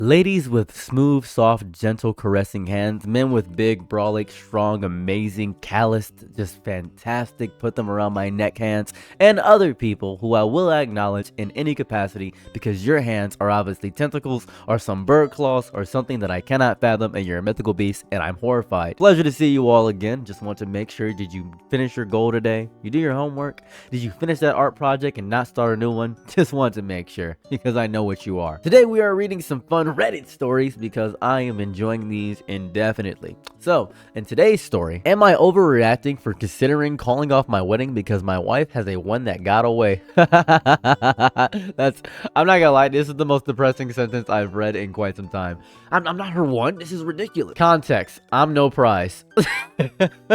Ladies with smooth, soft, gentle, caressing hands, men with big, brolic, strong, amazing, calloused, just fantastic, put them around my neck hands, and other people who I will acknowledge in any capacity because your hands are obviously tentacles or some bird claws or something that I cannot fathom, and you're a mythical beast and I'm horrified. Pleasure to see you all again. Just want to make sure, did you finish your goal today? You do your homework? Did you finish that art project and not start a new one? Just want to make sure because I know what you are. Today we are reading some fun Reddit stories because I am enjoying these indefinitely. So, in today's story, am I overreacting for considering calling off my wedding because my wife has a one that got away? I'm not gonna lie, this is the most depressing sentence I've read in quite some time. I'm not her one. This is ridiculous. Context, I'm no prize.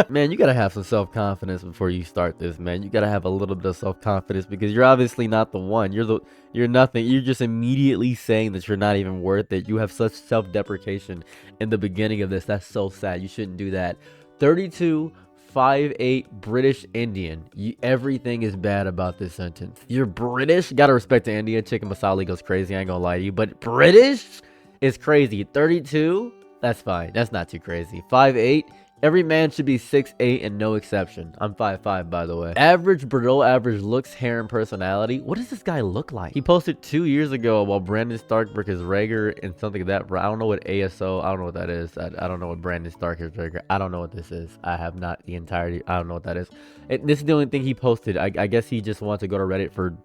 Man, you gotta have some self-confidence before you start this, man. You gotta have a little bit of self-confidence because you're obviously not the one. You're nothing. You're just immediately saying that you're not even worth it. You have such self-deprecation in the beginning of this. That's so sad. You shouldn't do that. 32, 5'8", British Indian. Everything is bad about this sentence. You're British? Gotta respect the India. Chicken masala goes crazy. I ain't gonna lie to you. But British is crazy. 32? That's fine. That's not too crazy. 5'8"? Every man should be 6'8" and no exception. I'm 5'5", by the way. Average, below average looks, hair, and personality. What does this guy look like? He posted 2 years ago while Brandon Stark versus Rager and something like that. I don't know what ASO, I don't know what that is. I don't know what Brandon Stark is Rager. I don't know what this is. I have not the entirety. I don't know what that is. This is the only thing he posted. I guess he just wants to go to Reddit for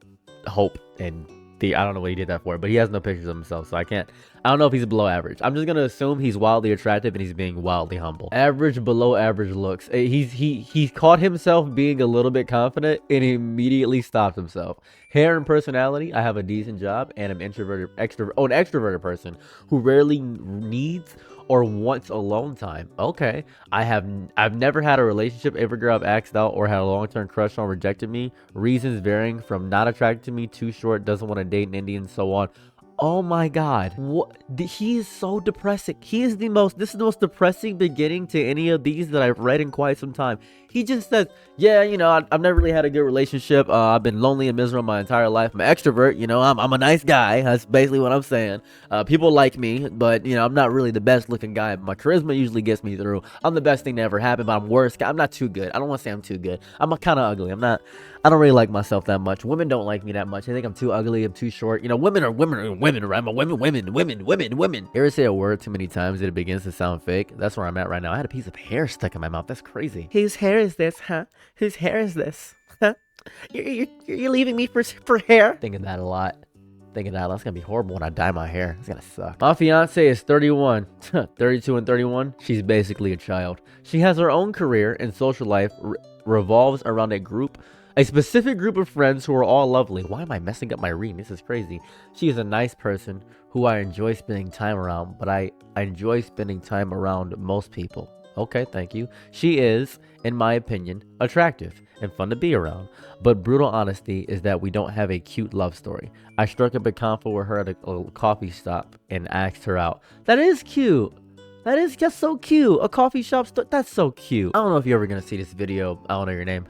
hope and I don't know what he did that for, but he has no pictures of himself, so I don't know if he's below average. I'm just gonna assume he's wildly attractive and he's being wildly humble. Average, below average looks. He's caught himself being a little bit confident and he immediately stopped himself. Hair and personality, I have a decent job and I'm an extroverted person who rarely needs or wants alone time. Okay. I've never had a relationship. Every girl I've asked out or had a long-term crush on rejected me. Reasons varying from not attracted to me, too short, doesn't want to date an Indian, so on. Oh my god, what? He is so depressing. This is the most depressing beginning to any of these that I've read in quite some time. He just says, yeah, you know, I've never really had a good relationship. I've been lonely and miserable my entire life. I'm an extrovert, you know, I'm a nice guy. That's basically what I'm saying. People like me, but, you know, I'm not really the best looking guy. My charisma usually gets me through. I'm the best thing to ever happen, but I'm worse. I'm not too good. I don't want to say I'm too good. I'm kind of ugly. I don't really like myself that much. Women don't like me that much. I think I'm too ugly. I'm too short. You know, women are women, right? I'm a women. You ever say a word too many times that it begins to sound fake? That's where I'm at right now. I had a piece of hair stuck in my mouth. That's crazy. Whose hair is this, huh? Whose hair is this? Huh? You're leaving me for hair? Thinking that a lot. That's gonna be horrible when I dye my hair. It's gonna suck. My fiance is 31. 32 and 31. She's basically a child. She has her own career and social life revolves around a specific group of friends who are all lovely. Why am I messing up my reading? This is crazy. She is a nice person who I enjoy spending time around, but I enjoy spending time around most people. Okay, thank you. She is, in my opinion, attractive and fun to be around. But brutal honesty is that we don't have a cute love story. I struck up a convo with her at a coffee shop and asked her out. That is cute. That is just so cute. A coffee shop store. That's so cute. I don't know if you're ever gonna see this video. I don't know your name.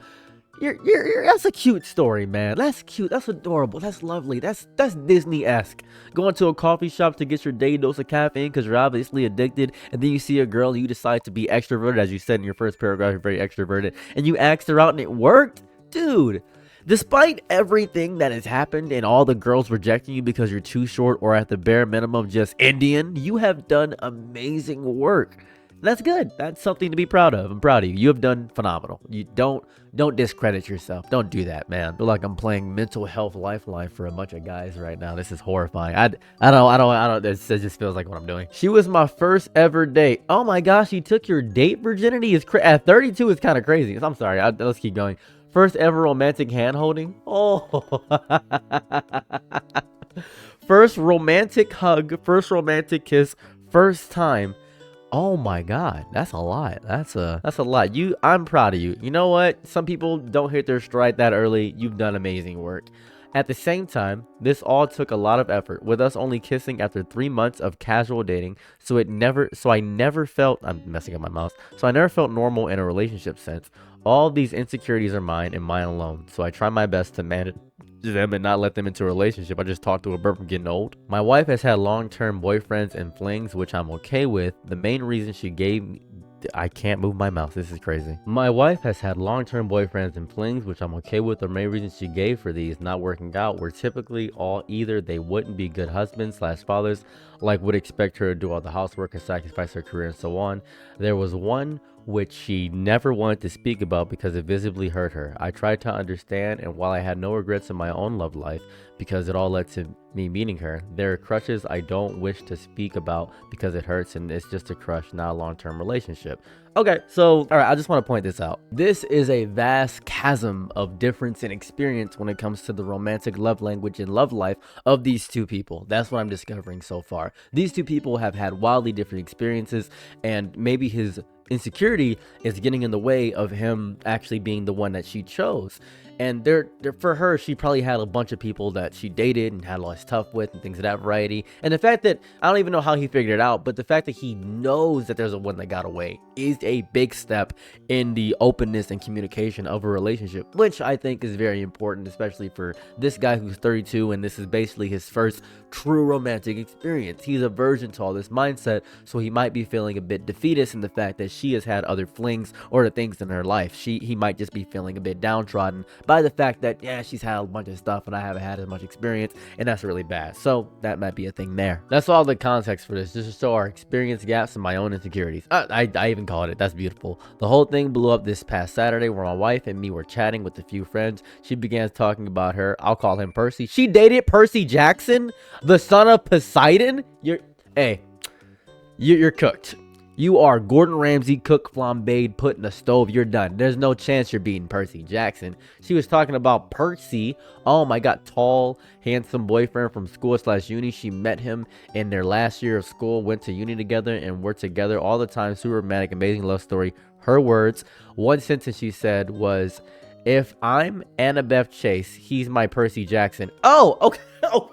That's a cute story, man. That's cute. That's adorable. That's lovely. That's Disney-esque. Going to a coffee shop to get your daily dose of caffeine because you're obviously addicted, and then you see a girl and you decide to be extroverted, as you said in your first paragraph, you're very extroverted, and you asked her out and it worked? Dude, despite everything that has happened and all the girls rejecting you because you're too short or at the bare minimum just Indian, you have done amazing work. That's good. That's something to be proud of. I'm proud of you. You have done phenomenal. You don't discredit yourself. Don't do that, man. I feel like I'm playing mental health lifeline for a bunch of guys right now. This is horrifying. I don't. This just feels like what I'm doing. She was my first ever date. Oh my gosh, you took your date virginity? At 32 is kind of crazy. I'm sorry. Let's keep going. First ever romantic hand holding. Oh. First romantic hug. First romantic kiss. First time. Oh my god, that's a lot. That's a lot. I'm proud of you. You know what? Some people don't hit their stride that early. You've done amazing work. At the same time, this all took a lot of effort, with us only kissing after 3 months of casual dating, so I never felt, I'm messing up my mouth, so I never felt normal in a relationship sense. All these insecurities are mine and mine alone, so I try my best to manage them and not let them into a relationship. I just talked to a bird from getting old. My wife has had long-term boyfriends and flings, which I'm okay with. The main reason she gave me I can't move my mouse. This is crazy. My wife has had long-term boyfriends and flings, which I'm okay with. The main reason she gave for these not working out were typically all either they wouldn't be good husbands / fathers, like would expect her to do all the housework and sacrifice her career and so on. There was one which she never wanted to speak about because it visibly hurt her. I tried to understand, and while I had no regrets in my own love life because it all led to me meeting her, there are crushes I don't wish to speak about because it hurts and it's just a crush, not a long-term relationship. Okay, so all right, I just want to point this out. This is a vast chasm of difference in experience when it comes to the romantic love language and love life of these two people. That's what I'm discovering so far. These two people have had wildly different experiences, and maybe his insecurity is getting in the way of him actually being the one that she chose. And they're for her, she probably had a bunch of people that she dated and had a lot of stuff with and things of that variety. And the fact that, I don't even know how he figured it out, but the fact that he knows that there's a one that got away is a big step in the openness and communication of a relationship, which I think is very important, especially for this guy who's 32 and this is basically his first true romantic experience. He's a virgin to all this mindset, so he might be feeling a bit defeatist in the fact that she has had other flings or the things in her life. He might just be feeling a bit downtrodden by the fact that, yeah, she's had a bunch of stuff and I haven't had as much experience, and that's really bad. So that might be a thing there. That's all the context for this, just to show our experience gaps and my own insecurities. I even called it. That's beautiful. The whole thing blew up this past Saturday where my wife and me were chatting with a few friends. She began talking about her, I'll call him Percy. She dated Percy Jackson, the son of Poseidon. You're cooked. You are Gordon Ramsay, cook, flambéed, put in the stove. You're done. There's no chance you're beating Percy Jackson. She was talking about Percy. Oh my God, tall, handsome boyfriend from school / uni. She met him in their last year of school, went to uni together, and were together all the time. Super romantic, amazing love story. Her words. One sentence she said was, "If I'm Annabeth Chase, he's my Percy Jackson." Oh, okay. Oh,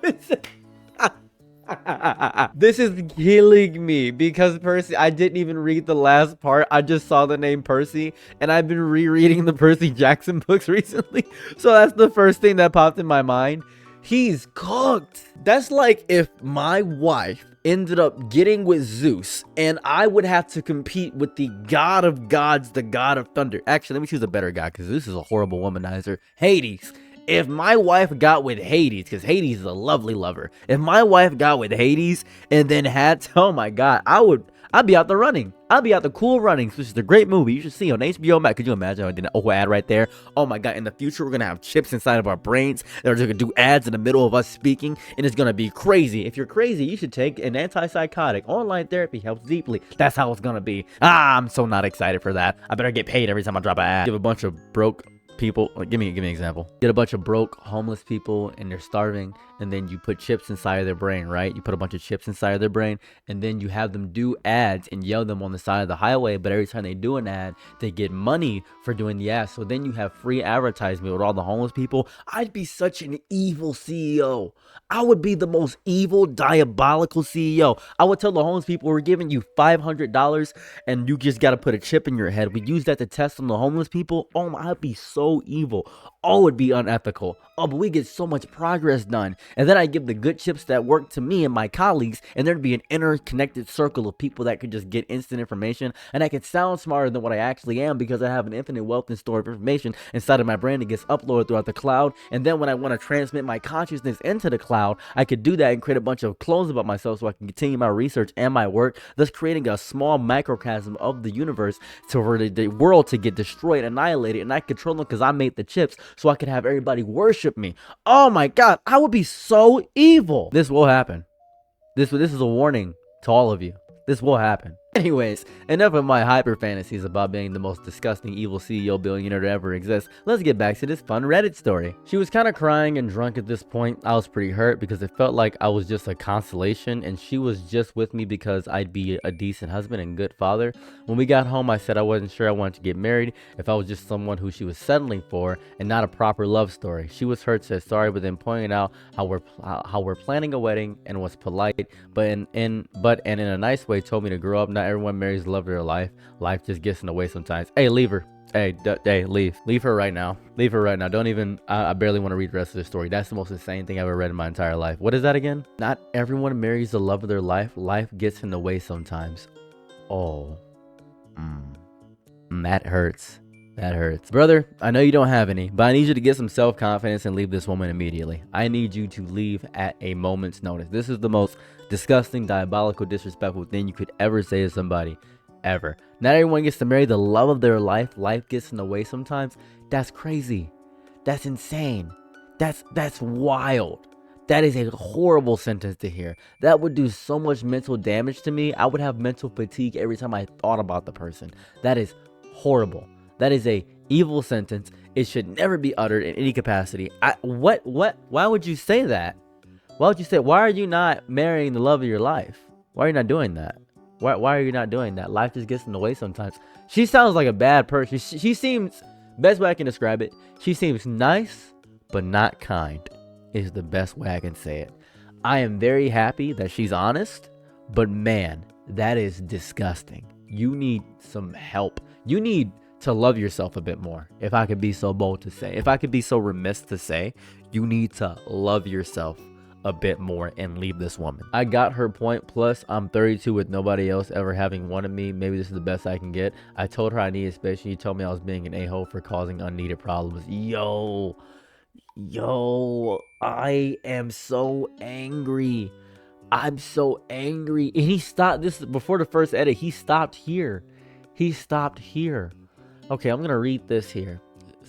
this is killing me because Percy, I didn't even read the last part. I just saw the name Percy, and I've been rereading the Percy Jackson books recently. So that's the first thing that popped in my mind. He's cooked. That's like if my wife ended up getting with Zeus and I would have to compete with the god of gods, the god of thunder. Actually, let me choose a better guy because Zeus is a horrible womanizer. Hades. If my wife got with Hades, because Hades is a lovely lover. If my wife got with Hades and then had to, oh my God, I'd be out the running. I'd be out the Cool Runnings, which is a great movie. You should see on HBO Max. Could you imagine? I did an ad right there. Oh my God, in the future, we're going to have chips inside of our brains. They're just going to do ads in the middle of us speaking, and it's going to be crazy. If you're crazy, you should take an antipsychotic. Online therapy helps deeply. That's how it's going to be. I'm so not excited for that. I better get paid every time I drop an ad. Give a bunch of broke people, like, give me an example. Get a bunch of broke homeless people and they're starving, and then you put chips inside of their brain, right? You put a bunch of chips inside of their brain, and then you have them do ads and yell them on the side of the highway, but every time they do an ad, they get money for doing the ad. So then you have free advertisement with all the homeless people. I'd be such an evil CEO. I would be the most evil, diabolical CEO. I would tell the homeless people, we're giving you $500 and you just got to put a chip in your head. We use that to test on the homeless people. Oh, I'd be so evil. Oh, it'd be unethical. Oh, but we get so much progress done. And then I give the good chips that work to me and my colleagues, and there'd be an interconnected circle of people that could just get instant information, and I could sound smarter than what I actually am because I have an infinite wealth and store of information inside of my brain that gets uploaded throughout the cloud. And then when I want to transmit my consciousness into the cloud, I could do that and create a bunch of clones about myself so I can continue my research and my work, thus creating a small microcosm of the universe for the world to get destroyed, annihilated, and I control them because I made the chips so I could have everybody worship me. Oh my God, I would be so evil. This will happen. This is a warning to all of you. This will happen. Anyways, enough of my hyper fantasies about being the most disgusting evil CEO billionaire to ever exist. Let's get back to this fun Reddit story. She was kind of crying and drunk at this point. I was pretty hurt because it felt like I was just a consolation, and she was just with me because I'd be a decent husband and good father. When we got home, I said I wasn't sure I wanted to get married, if I was just someone who she was settling for and not a proper love story. She was hurt, said sorry, but then pointed out how we're planning a wedding and was polite, but in a nice way told me to grow up. Not everyone marries the love of their life. Life just gets in the way sometimes. Hey, leave her. Hey, leave her right now. Leave her right now. Don't even. I barely want to read the rest of the story. That's the most insane thing I've ever read in my entire life. What is that again? Not everyone marries the love of their life. Life gets in the way sometimes. Oh, that hurts. That hurts. Brother, I know you don't have any, but I need you to get some self-confidence and leave this woman immediately. I need you to leave at a moment's notice. This is the most disgusting, diabolical, disrespectful thing you could ever say to somebody, ever. Not everyone gets to marry the love of their life. Life gets in the way sometimes. That's crazy. That's insane. That's wild. That is a horrible sentence to hear. That would do so much mental damage to me. I would have mental fatigue every time I thought about the person. That is horrible. That is a evil sentence. It should never be uttered in any capacity. Why would you say that? Why would you say, why are you not marrying the love of your life? Why are you not doing that? Why are you not doing that? Life just gets in the way sometimes. She sounds like a bad person. She seems, best way I can describe it, she seems nice, but not kind, is the best way I can say it. I am very happy that she's honest, but man, that is disgusting. You need some help. You need to love yourself a bit more. If I could be so bold to say, if I could be so remiss to say, you need to love yourself a bit more and leave this woman. I got her point. Plus, I'm 32 with nobody else ever having wanted me. Maybe this is the best I can get. I told her I needed space. She told me I was being an a-hole for causing unneeded problems. Yo, I am so angry. I'm so angry. And he stopped this before the first edit. He stopped here. Okay, I'm gonna read this here.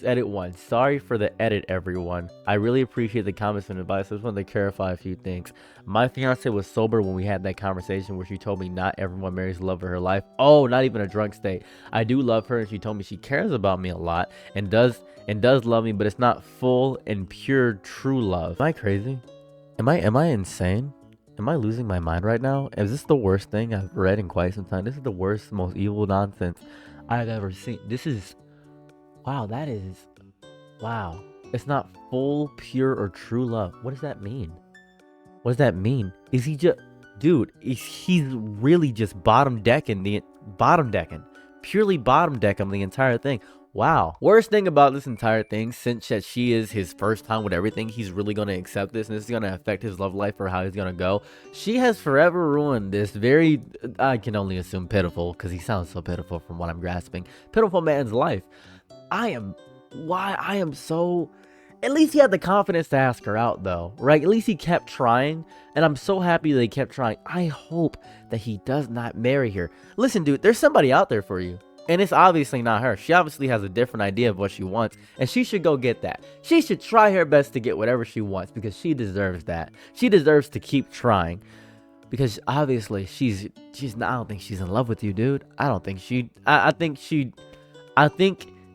Edit 1. Sorry for the edit, everyone. I really appreciate the comments and advice. I just wanted to clarify a few things. My fiance was sober when we had that conversation where she told me not everyone marries the love of her life. Oh, not even a drunk state. I do love her, and she told me she cares about me a lot and does love me, but it's not full and pure true love. Am I crazy? Am I insane? Am I losing my mind right now? Is this the worst thing I've read in quite some time? This is the worst, most evil nonsense I've ever seen. This is, wow, that is, wow. It's not full, pure, or true love. What does that mean? What does that mean? Is he just, dude, he's really just purely bottom decking the entire thing. Wow. Worst thing about this entire thing, since that she is his first time with everything, he's really going to accept this, and this is going to affect his love life or how he's going to go. She has forever ruined this very, I can only assume pitiful, because he sounds so pitiful from what I'm grasping, pitiful man's life. I am so, at least he had the confidence to ask her out though, right? At least he kept trying, and I'm so happy that he kept trying. I hope that he does not marry her. Listen, dude, there's somebody out there for you. And it's obviously not her. She obviously has a different idea of what she wants, and she should go get that. She should try her best to get whatever she wants, because she deserves that. She deserves to keep trying, because obviously she's not, I don't think she's in love with you, dude. I don't think she, I think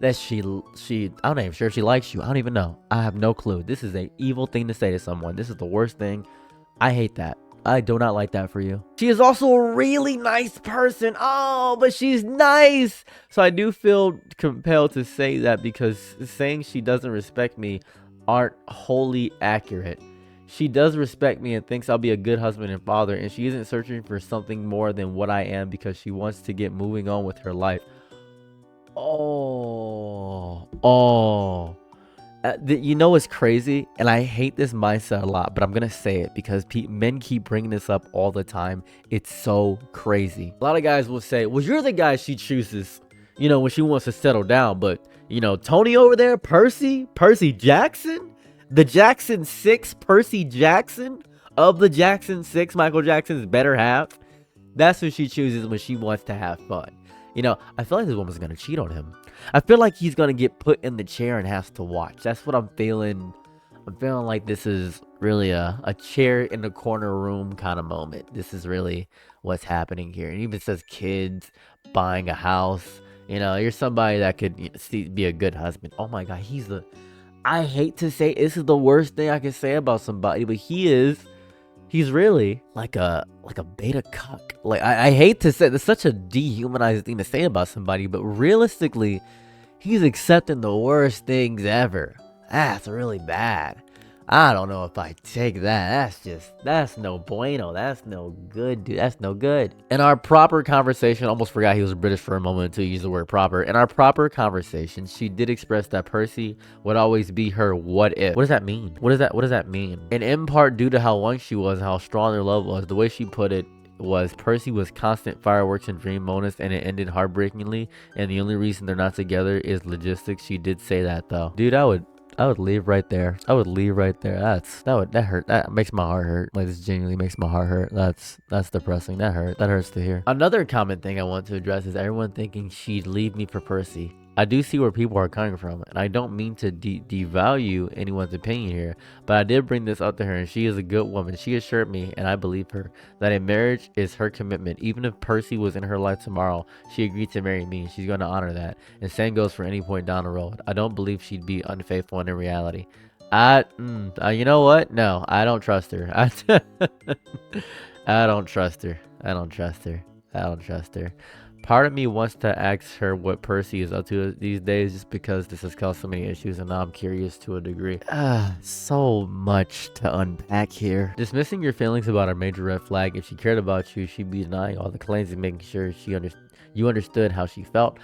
that she, I'm not even sure if she likes you. I don't even know. I have no clue. This is an evil thing to say to someone. This is the worst thing. I hate that. I do not like that for you. She is also a really nice person. Oh, but she's nice. So I do feel compelled to say that, because saying she doesn't respect me aren't wholly accurate. She does respect me and thinks I'll be a good husband and father, and she isn't searching for something more than what I am, because she wants to get moving on with her life. You know it's crazy, and I hate this mindset a lot, but I'm gonna say it because men keep bringing this up all the time. It's so crazy. A lot of guys will say, well, you're the guy she chooses, you know, when she wants to settle down. But, you know, Tony over there, Percy Jackson, the Jackson 6, Percy Jackson of the Jackson 6, Michael Jackson's better half, that's who she chooses when she wants to have fun. You know, I feel like this woman's going to cheat on him. I feel like he's going to get put in the chair and has to watch. That's what I'm feeling. I'm feeling like this is really a chair in the corner room kind of moment. This is really what's happening here. It even says kids, buying a house. You know, you're somebody that could be a good husband. Oh my God, I hate to say this is the worst thing I can say about somebody, but he's really like a beta cuck. Like, I hate to say, it's such a dehumanizing thing to say about somebody, but realistically, he's accepting the worst things ever. That's really bad. I don't know if I take that. That's no bueno. That's no good, dude. That's no good. In our proper conversation, almost forgot he was British for a moment until you used the word proper. In our proper conversation, she did express that Percy would always be her what if. What does that mean? What does that mean? And in part due to how young she was and how strong their love was, the way she put it was Percy was constant fireworks and dream bonus, and it ended heartbreakingly, and the only reason they're not together is logistics. She did say that though. Dude, I would leave right there. I would leave right there. That hurt. That makes my heart hurt. Like, this genuinely makes my heart hurt. That's depressing. That hurts to hear. Another common thing I want to address is everyone thinking she'd leave me for Percy. I do see where people are coming from, and I don't mean to devalue anyone's opinion here, but I did bring this up to her, and she is a good woman. She assured me, and I believe her, that a marriage is her commitment. Even if Percy was in her life tomorrow, she agreed to marry me, and she's going to honor that. And same goes for any point down the road. I don't believe she'd be unfaithful in reality. You know what? No, I don't trust her. I don't trust her. I don't trust her. I don't trust her. Part of me wants to ask her what Percy is up to these days, just because this has caused so many issues, and now I'm curious to a degree. So much to unpack here. Dismissing your feelings about a major red flag. If she cared about you, she'd be denying all the claims and making sure you understood how she felt.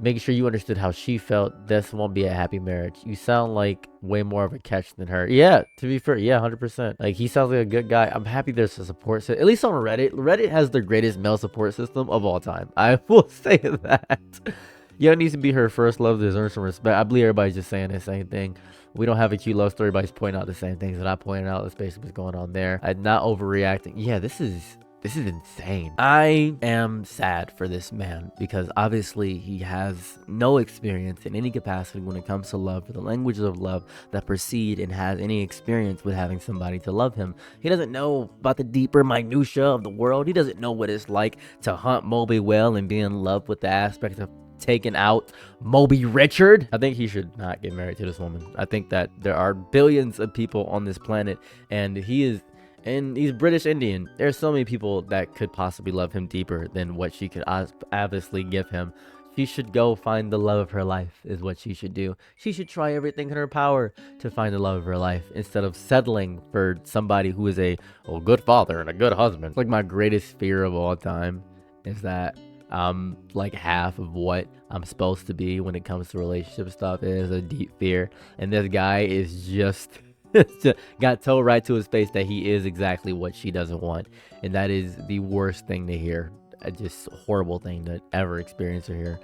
Making sure you understood how she felt. This won't be a happy marriage. You sound like way more of a catch than her. Yeah, to be fair, yeah, 100%. Like, he sounds like a good guy. I'm happy there's a support system. At least on Reddit. Reddit has the greatest male support system of all time. I will say that. Yo needs to be her first love. Deserves some respect. I believe everybody's just saying the same thing. We don't have a cute love story. Everybody's pointing out the same things that I pointed out. That's basically what's going on there. I'm not overreacting. Yeah, this is insane. I am sad for this man because obviously he has no experience in any capacity when it comes to love, or the languages of love that precede and has any experience with having somebody to love him. He doesn't know about the deeper minutia of the world. He doesn't know what it's like to hunt Moby Whale and be in love with the aspect of taking out Moby Richard. I think he should not get married to this woman. I think that there are billions of people on this planet, and he's British Indian. There's so many people that could possibly love him deeper than what she could obviously give him. She should go find the love of her life is what she should do. She should try everything in her power to find the love of her life instead of settling for somebody who is a good father and a good husband. Like, my greatest fear of all time is that I'm like half of what I'm supposed to be when it comes to relationship stuff. It is a deep fear, and this guy is just got told right to his face that he is exactly what she doesn't want, and that is the worst thing to hear. Just horrible thing to ever experience or hear.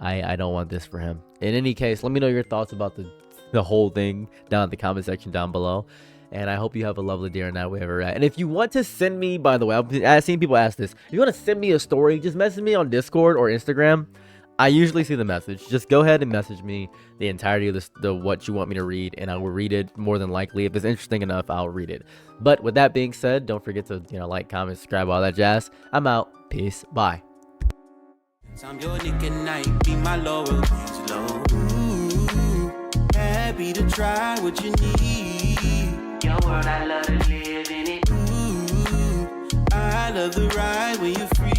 I don't want this for him. In any case, let me know your thoughts about the whole thing down in the comment section down below, and I hope you have a lovely day or night wherever you're at. And if you want to send me, by the way, I've seen people ask this, if you want to send me a story, just message me on Discord or Instagram. I usually see the message. Just go ahead and message me the entirety of the what you want me to read, and I will read it more than likely. If it's interesting enough, I'll read it. But with that being said, don't forget to like, comment, subscribe, all that jazz. I'm out. Peace. Bye. I'm your Nick and Night, be my Laurel. Happy to try what you need. Your world, I love to live in it. I love the ride when you're free.